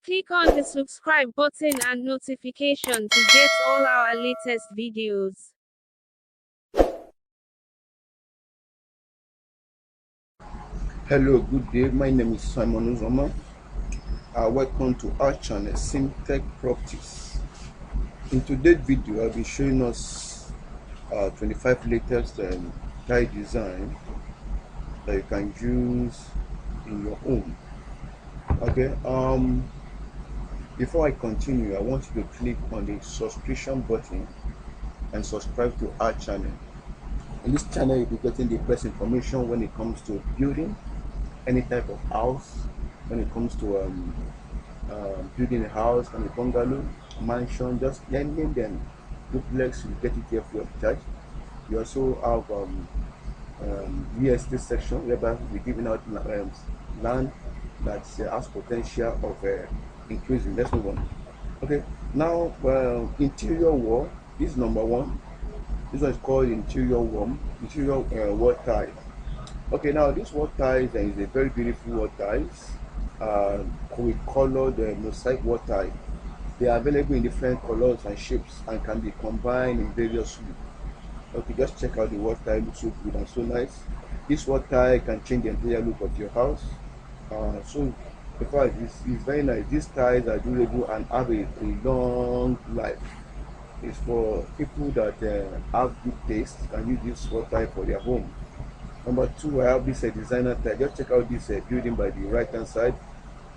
Click on the subscribe button and notification to get all our latest videos. Hello, good day. My name is Simon Uzoma. Welcome to our channel, Simtech Properties. In today's video, I'll be showing us 25 latest tile design that you can use in your home. Okay. Before I continue, I want you to click on the subscription button and subscribe to our channel. In this channel, you'll be getting the best information when it comes to building any type of house, when it comes to building a house, and a bungalow, mansion, just name them, duplex, you get it here free of charge. We also have real estate section whereby we're giving out land that has potential of increasing. Let's move on. Okay, now interior wall. This is number one. This one is called interior wall tile. Okay, now this wall tiles is a very beautiful wall tiles with colored mosaic wall tile. They are available in different colors and shapes and can be combined in various looks. Okay, just check out the wall tile, looks so good and so nice. This wall tile can change the entire look of your house. So because it's very nice. These tiles are durable and have a long life. It's for people that have good taste, can use this wall tile for their home. Number two, I have this designer tile. Just check out this building by the right hand side.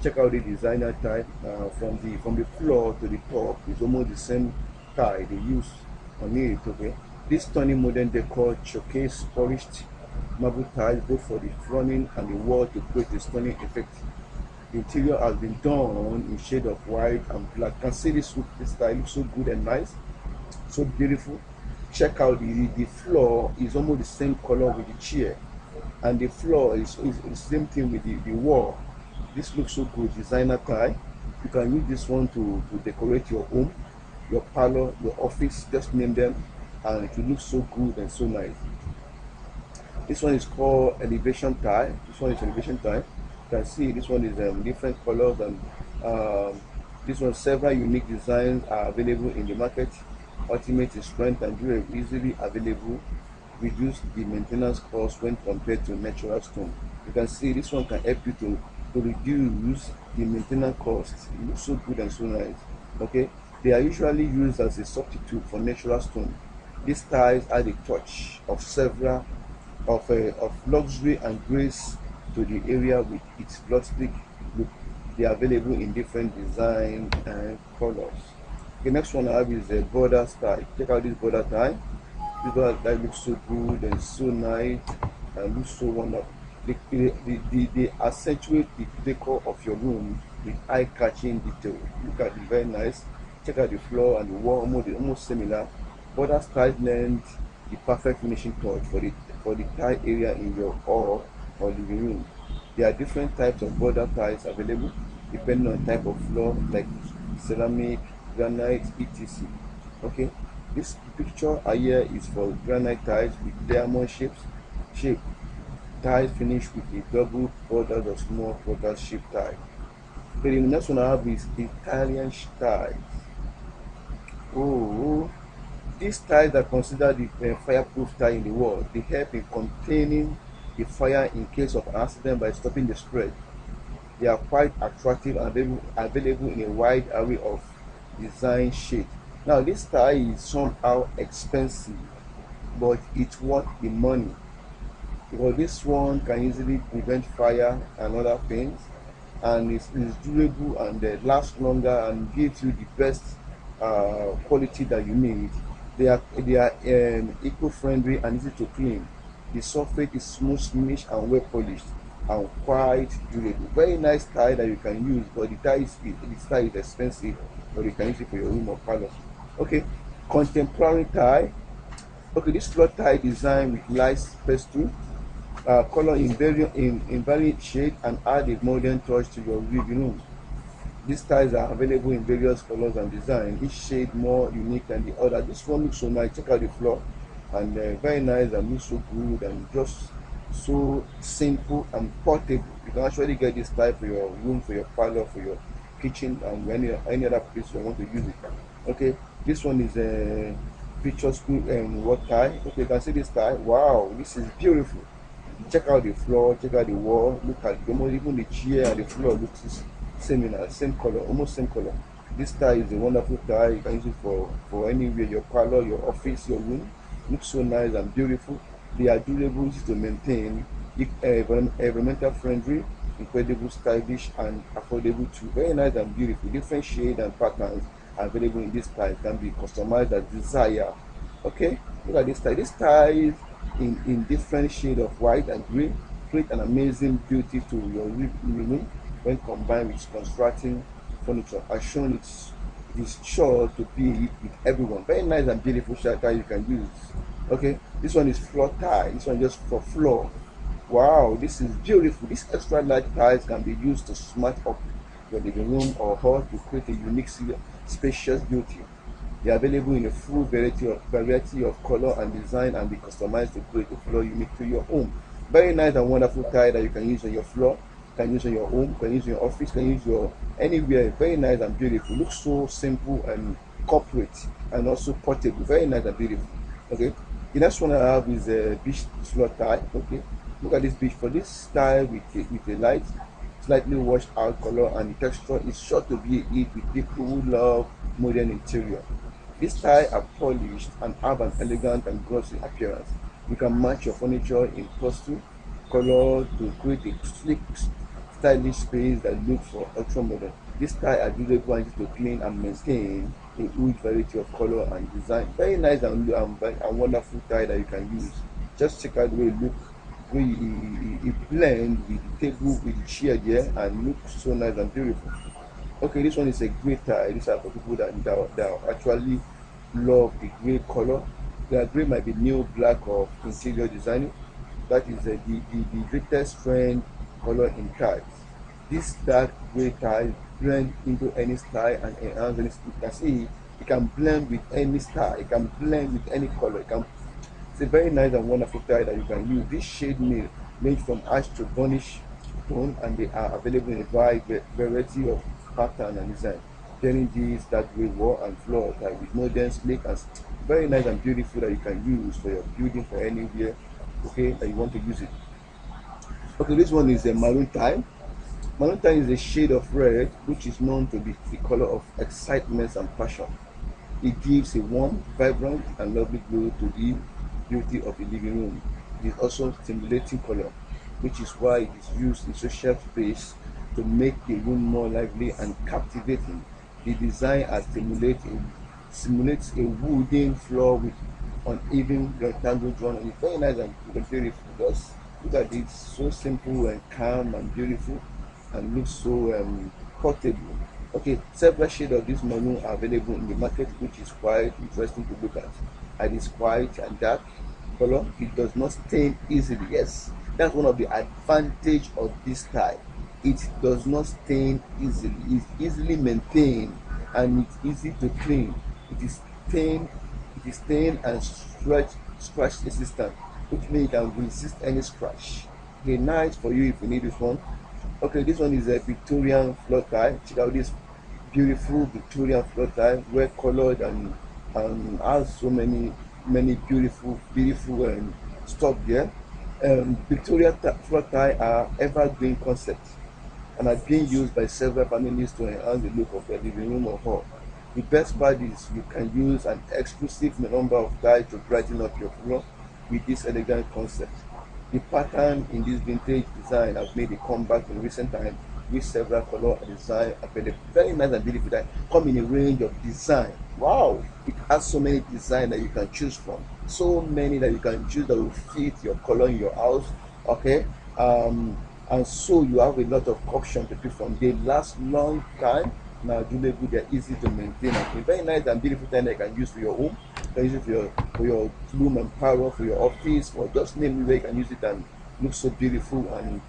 Check out the designer tile. From the floor to the top is almost the same tile they use on it. Okay, this stunning modern decor showcase polished marble tiles both for the fronting and the wall to create a stunning effect. The interior has been done in shade of white and black. You can see this tile looks so good and nice, so beautiful. Check out the floor is almost the same color with the chair, and the floor is the same thing with the wall. This looks so good. Designer tile. You can use this one to decorate your home, your parlor, your office, just name them, and it will look so good and so nice. This one is called elevation tile. This one is elevation tile. You can see this one is different colors, and this one several unique designs are available in the market. Ultimate in strength and durable, easily available, reduce the maintenance cost when compared to natural stone. You can see this one can help you to reduce the maintenance costs. It looks so good and so nice. Okay, they are usually used as a substitute for natural stone. These tiles add a touch of several of luxury and grace to the area with its rustic look. They are available in different designs and colors. The next one I have is a border style. Check out this border style. This border style looks so good and so nice and looks so wonderful. They accentuate the decor of your room with eye-catching detail. Look at it, very nice. Check out the floor and the wall, almost similar. Border style lends the perfect finishing touch for the tile area in your hall or living room. There are different types of border tiles available depending on type of floor, like ceramic, granite, etc. Okay, this picture here is for granite tiles with diamond shape tiles finished with a double border or small border shape tile. Okay, the next one I have is Italian tiles. Oh, these tiles are considered the fireproof tile in the world. They help in containing the fire in case of an accident by stopping the spread. They are quite attractive and available in a wide array of design shade. Now this tile is somehow expensive, but it's worth the money because this one can easily prevent fire and other things, and it's durable and lasts longer and gives you the best quality that you need. They are eco-friendly and easy to clean. The surface is smooth, finish and well polished and quite durable. Very nice tile that you can use, but the tile is expensive, but you can use it for your room or parlor. Okay, contemporary tile. Okay, this floor tile design with light pastel color in varied shade and add a modern touch to your living room. These tiles are available in various colors and design, each shade more unique than the other. This one looks so nice. Check out the floor, and very nice and looks so good and just so simple and portable. You can actually get this tile for your room, for your parlor, for your kitchen and any other place you want to use it. Okay, this one is a PICTURESQUE and what tie. Okay, you can see this tie. Wow, this is beautiful. Check out the floor, check out the wall, look at even the chair and the floor looks same color, almost same color. This tie is a wonderful tie. You can use it for anywhere, your parlor, your office, your room. Looks so nice and beautiful. They are durable, easy to maintain, environmental friendly, incredible, stylish and affordable too. Very nice and beautiful. Different shades and patterns are available in this tie. It can be customized as desire. Okay, look at this tie. This tie is in different shade of white and gray create an amazing beauty to your living room when combined with constructing furniture. As shown, it is sure to be with everyone. Very nice and beautiful shelter you can use. Okay, this one is floor tie. This one just for floor. Wow, this is beautiful. These extra large tiles can be used to smart up your living room or hall to create a unique, spacious beauty. They are available in a full variety of color and design and be customized to create a floor unique to your home. Very nice and wonderful tile that you can use on your floor, can use on your home, can use in your office, can use your anywhere. Very nice and beautiful. Looks so simple and corporate and also portable. Very nice and beautiful. Okay. The next one I have is a beach floor tile. Okay. Look at this beach for this tile with a light, slightly washed out color, and the texture is sure to be a hit with people who love modern interior. These tiles are polished and have an elegant and glossy appearance. You can match your furniture in pastel color to create a sleek, stylish space that looks for ultra modern. These tiles are durable and easy to clean and maintain a huge variety of color and design. Very nice and wonderful tile that you can use. Just check out the way it looks, where it blends with the table, with the chair there, and looks so nice and beautiful. Okay, this one is a gray tie. These are for people that actually love the gray color. The gray might be new black or interior designing. That is the greatest trend color in ties. This dark gray tie blend into any style and enhance any. You can see it can blend with any style. It can blend with any color. It's a very nice and wonderful tie that you can use. This shade may range from ash to burnish tone, and they are available in a wide variety of pattern and design. Pairing these that gray wall and floor like with modern sleek and very nice and beautiful that you can use for your building for anywhere. Okay, that you want to use it. Okay, this one is a maroon tie. Maroon tie is a shade of red which is known to be the color of excitement and passion. It gives a warm, vibrant, and lovely glow to the beauty of the living room. It is also stimulating color, which is why it is used in social space to make the room more lively and captivating. The design simulates a wooden floor with uneven rectangle drawn on it. Very nice and beautiful. Just look at it, so simple and calm and beautiful, and looks so portable. Okay, several shades of this maroon are available in the market, which is quite interesting to look at. And it's white and dark color. It does not stain easily. Yes, that's one of the advantage of this tie. It does not stain easily. It's easily maintained and it's easy to clean. It is stain and scratch resistant, which means it can resist any scratch. Okay, nice for you if you need this one. Okay, this one is a Victorian floor tie. Check out this beautiful Victorian floor tie, well colored and has so many beautiful stuff there. Victorian floor tie are evergreen concepts and are being used by several families to enhance the look of their living room or hall. The best part is you can use an exclusive number of ties to brighten up your floor with this elegant concept. The pattern in this vintage design has made a comeback in recent times with several color and design available. Very nice and beautiful that come in a range of design. Wow, it has so many design that you can choose from. So many that you can choose that will fit your color in your house. Okay, and so you have a lot of options to pick from. They last long time. Now durable, they're easy to maintain. Okay, very nice and beautiful thing that you can use for your home. You can use it for your room and parlor, for your office, or just name it where you can use it and look so beautiful and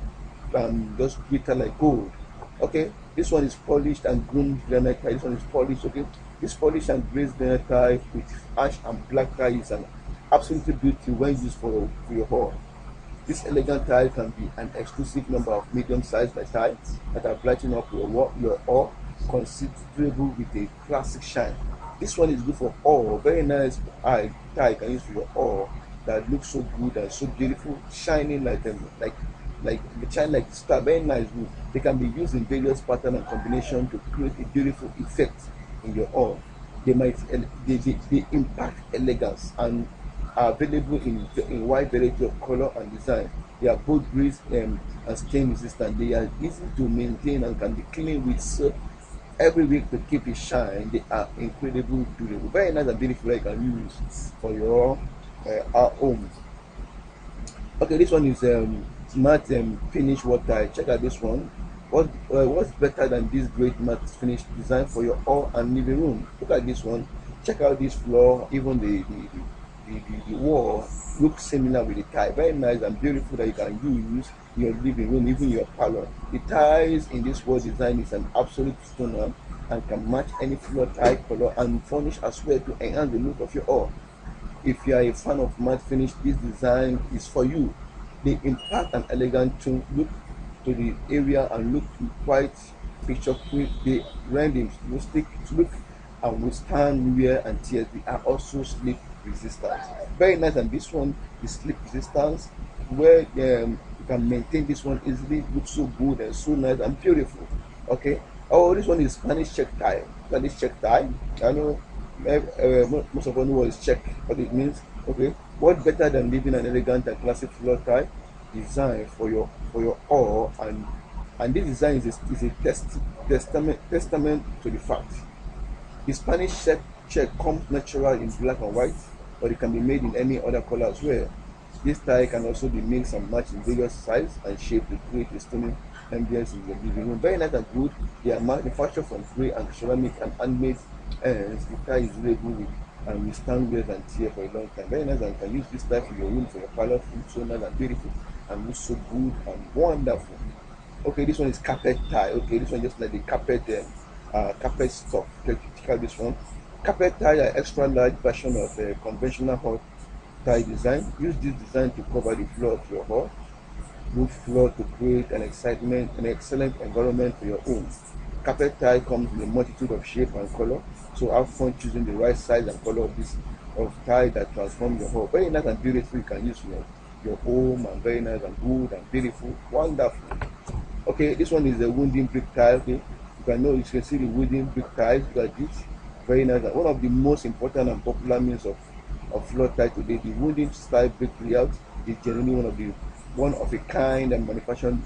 just glitter like gold. Okay, this one is polished and groomed granite tie. This one is polished. Okay, this polished and glazed granite tie with ash and black tie is an absolutely beauty when used for your hall. This elegant tile can be an exclusive number of medium-sized tiles that are brighten up your hall considerable with a classic shine. This one is good for all. Very nice eye tie you can use for your all that looks so good and so beautiful, shining like like shine like star. Very nice wood. They can be used in various pattern and combination to create a beautiful effect in your all. They might they impact elegance and are available in wide variety of color and design. They are both grease and stain resistant. They are easy to maintain and can be cleaned with soap every week to keep it shine. They are incredible durable. Very nice and beautiful you can use for your our home. Okay, this one is matte finish water. Check out this one. What's better than this great matte finish design for your hall and living room? Look at this one. Check out this floor. Even the wall looks similar with the tile. Very nice and beautiful that you can use in your living room, even your parlor. The tiles in this wall design is an absolute stunner and can match any floor tile color and furnish as well to enhance the look of your hall. If you are a fan of matte finish, this design is for you. They impart an elegant tone look to the area and look quite picturesque. They render in rustic look and withstand wear and tears. They are also slip resistant. Very nice, and this one is slip resistance where you can maintain this one easily. Looks so good and so nice and beautiful. Okay. Oh, this one is Spanish check tie. Spanish check tie. I know most of us know what is check, what it means. Okay, what better than living an elegant and classic floor tie design for your all, and this design is a testament to the fact. The Spanish check comes natural in black and white, but it can be made in any other color as well. This tie can also be mixed and matched in various sizes and shapes to create a stunning ambience in your living room. Very nice and good. They are manufactured from clay and ceramic and handmade ends. The tie is durable with and withstand wear and tear for a long time. Very nice, and you can use this tie for your room, for your parlor. Food so nice and beautiful and looks so good and wonderful. Okay, this one is carpet tie. Okay, this one just like the carpet stuff. Okay, check out this one. Carpet tie are extra large version of a conventional hot tie design. Use this design to cover the floor of your hall, roof floor to create an excellent environment for your home. Carpet tie comes in a multitude of shape and color, so have fun choosing the right size and color of tie that transform your home. Very nice and beautiful. You can use for your home, and very nice and good and beautiful, wonderful. Okay, this one is a wooden brick tile. Okay, you can see the wooden brick tiles. Look at this, very nice. And one of the most important and popular means of floor tile today, the wooden style brick layout is generally one of a kind and manufactured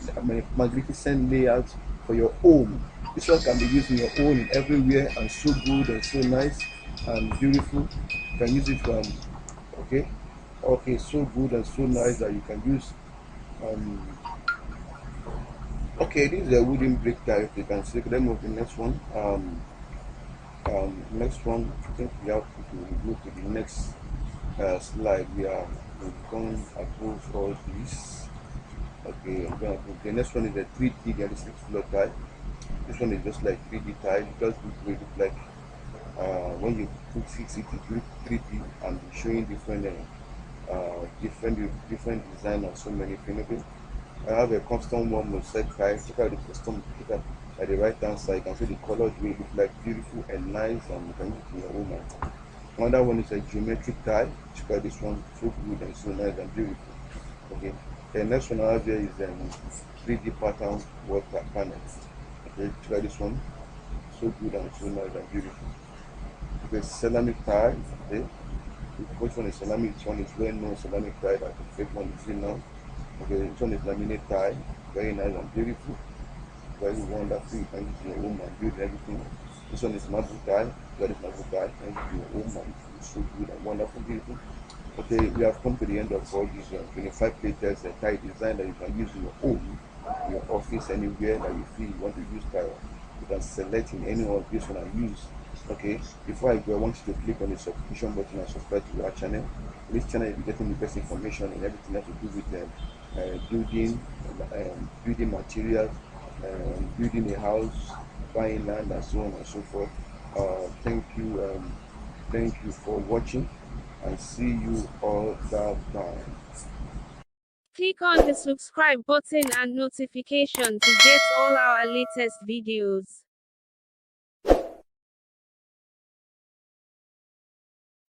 magnificent layout for your home. This one can be used in your home in everywhere and so good and so nice and beautiful. You can use it from okay, so good and so nice that you can use um okay, this is a wooden brick tile. You can see. Let me move to the next one. Next one, I think we have to go to the next slide. We've gone above all this. Okay, I'm gonna put the next one is a 3D realistic floor tile. This one is just like 3D tile. It does look like when you put it look 3D and showing different design and so many things. Okay. I have a custom one mosaic tile. Check out the custom. Check out at the right hand side. You can see the colors will look like beautiful and nice, and you can use it in your home. Another one is a geometric tile. Check out this one, so good and so nice and beautiful. Okay. The next one I have here is 3D pattern water panels. Okay, check out this one, so good and so nice and beautiful. Okay, ceramic tile. Okay, which one is ceramic? This one is well known ceramic tile. That the fake one is in now. Okay, this one is laminate tile, very nice and beautiful, very wonderful. You can use your home and build everything. This one is marble tile, very marble tile, and your home and it's so good and wonderful, beautiful. Okay, we have come to the end of all these 25 pages tile design that you can use in your home, your office, anywhere that you feel you want to use tile. You can select in any of this one and use. Okay, before I go, I want you to click on the subscription button and subscribe to our channel. This channel will be getting the best information and everything that to do with building materials, building a house, buying land, and so on and so forth. Thank you for watching, and see you all that time. Click on the subscribe button and notification to get all our latest videos.